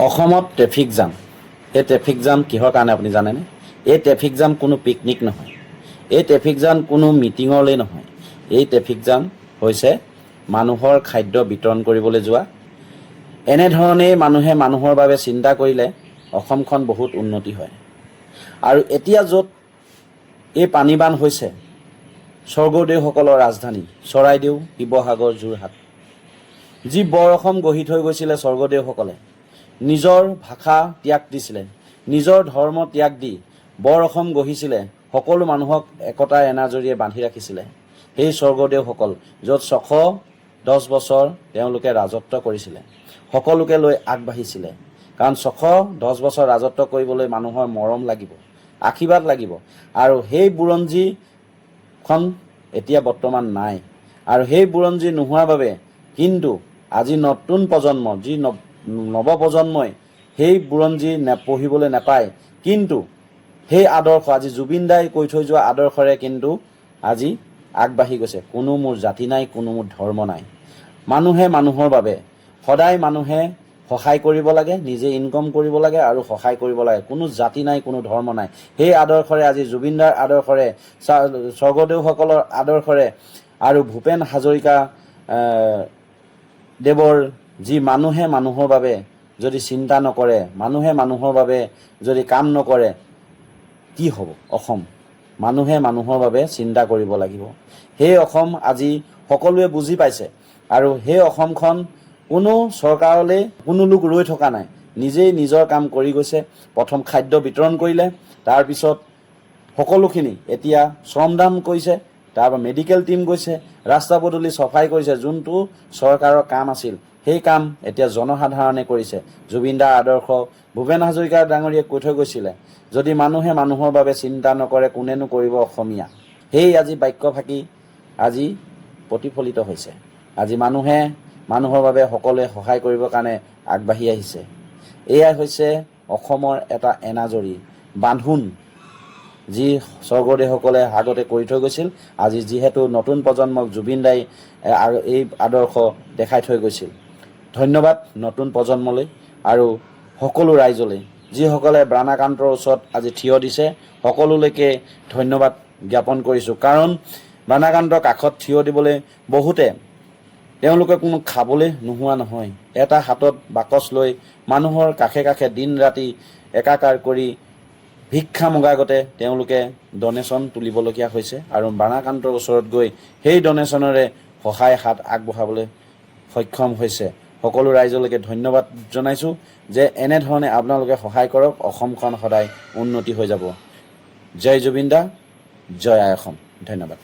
অসমত traffic jam. এই traffic jam কিহৰ কাৰণে আপুনি জানেনে? এই ট্ৰেফিক জাম কোনো পিকনিক নহয়, এই ট্ৰেফিক জাম কোনো মিটিঙলৈ নহয়। এই ট্ৰেফিক জাম হৈছে মানুহৰ খাদ্য বিতৰণ কৰিবলৈ যোৱা। এনেধৰণেই মানুহে মানুহৰ বাবে চিন্তা কৰিলে অসমখন বহুত উন্নতি হয়। আৰু এতিয়া য'ত এই পানীবান হৈছে, স্বৰ্গদেউসকলৰ ৰাজধানী চৰাইদেউ, শিৱসাগৰ, যোৰহাট, যি বৰ অসম গঢ়ি থৈ গৈছিলে স্বৰ্গদেউসকলে, নিজৰ ভাষা ত্যাগ দিছিলে, নিজৰ ধৰ্ম ত্যাগ দি বৰ অসম গঢ়িছিলে, সকলো মানুহক একতাৰ এনাজৰীয়ে বান্ধি ৰাখিছিলে। সেই স্বৰ্গদেউসকল য'ত 610 বছৰ তেওঁলোকে ৰাজত্ব কৰিছিলে, সকলোকে লৈ আগবাঢ়িছিলে। কাৰণ 610 বছৰ ৰাজত্ব কৰিবলৈ মানুহৰ মৰম লাগিব, আশীৰ্বাদ লাগিব। আৰু সেই বুৰঞ্জীখন এতিয়া বৰ্তমান নাই। আৰু সেই বুৰঞ্জী নোহোৱাৰ বাবে কিন্তু আজি নতুন প্ৰজন্ম, যি নৱপ্ৰজন্মই সেই বুৰঞ্জী পঢ়িবলৈ নাপায়। কিন্তু সেই আদৰ্শ আজি জুবিন দাই কৈ থৈ যোৱা আদৰ্শৰে কিন্তু আজি আগবাঢ়ি গৈছে। কোনো মোৰ জাতি নাই, কোনো মোৰ ধৰ্ম নাই। মানুহে মানুহৰ বাবে সদায় মানুহে সহায় কৰিব লাগে, নিজে ইনকম কৰিব লাগে আৰু সহায় কৰিব লাগে। কোনো জাতি নাই, কোনো ধৰ্ম নাই। সেই আদৰ্শৰে আজি জুবিন দাৰ আদৰ্শৰে, স্বৰ্গদেউসকলৰ আদৰ্শৰে আৰু ভূপেন হাজৰিকা দেৱৰ যি মানুহে মানুহৰ বাবে যদি চিন্তা নকৰে, মানুহে মানুহৰ বাবে যদি কাম নকৰে, কি হ'ব অসম? মানুহে মানুহৰ বাবে চিন্তা কৰিব লাগিব। সেই অসম আজি সকলোৱে বুজি পাইছে। আৰু সেই অসমখন কোনো চৰকাৰলৈ কোনো লোক ৰৈ থকা নাই, নিজেই নিজৰ কাম কৰি গৈছে। প্ৰথম খাদ্য বিতৰণ কৰিলে, তাৰপিছত সকলোখিনি এতিয়া শ্ৰমদান কৰিছে, তাৰপৰা মেডিকেল টিম গৈছে, ৰাস্তা পদূলি চফাই কৰিছে। যোনটো চৰকাৰৰ কাম আছিল সেই কাম এতিয়া জনসাধাৰণে কৰিছে। জুবিন দাৰ আদৰ্শ ভূপেন হাজৰিকা ডাঙৰীয়াই কৈ থৈ গৈছিলে, যদি মানুহে মানুহৰ বাবে চিন্তা নকৰে কোনেনো কৰিব অসমীয়া। সেই আজি বাক্যফাকি আজি প্ৰতিফলিত হৈছে। আজি মানুহে মানুহৰ বাবে সকলোৱে সহায় কৰিবৰ কাৰণে আগবাঢ়ি আহিছে। এয়াই হৈছে অসমৰ এটা এনাজৰী, বান্ধোন, যি স্বৰ্গদেউসকলে আগতে কৰি থৈ গৈছিল। আজি যিহেতু নতুন প্ৰজন্মক জুবিন দাই এই আদৰ্শ দেখাই থৈ গৈছিল। ধন্যবাদ নতুন প্ৰজন্মলৈ আৰু সকলো ৰাইজলৈ, যিসকলে বাণাকান্তৰ ওচৰত আজি থিয় দিছে। সকলোলৈকে ধন্যবাদ জ্ঞাপন কৰিছোঁ। কাৰণ বাণাকান্তৰ কাষত থিয় দিবলৈ বহুতে তেওঁলোকে কোনো খাবলৈ নোহোৱা নহয়, এটা হাতত বাকচ লৈ মানুহৰ কাষে কাষে দিন ৰাতি একাকাৰ কৰি ভিক্ষা মগাগতে তেওঁলোকে ডনেশ্যন তুলিবলগীয়া হৈছে। আৰু বাণাকান্তৰ ওচৰত গৈ সেই ডনেশ্যনেৰে সহায় হাত আগবঢ়াবলৈ সক্ষম হৈছে। সকলো ৰাইজলৈকে ধন্যবাদ জনাইছোঁ যে এনেধৰণে আপোনালোকে সহায় কৰক, অসমখন সদায় উন্নতি হৈ যাব। জয় জুবিন দা, জয় আই অসম। ধন্যবাদ।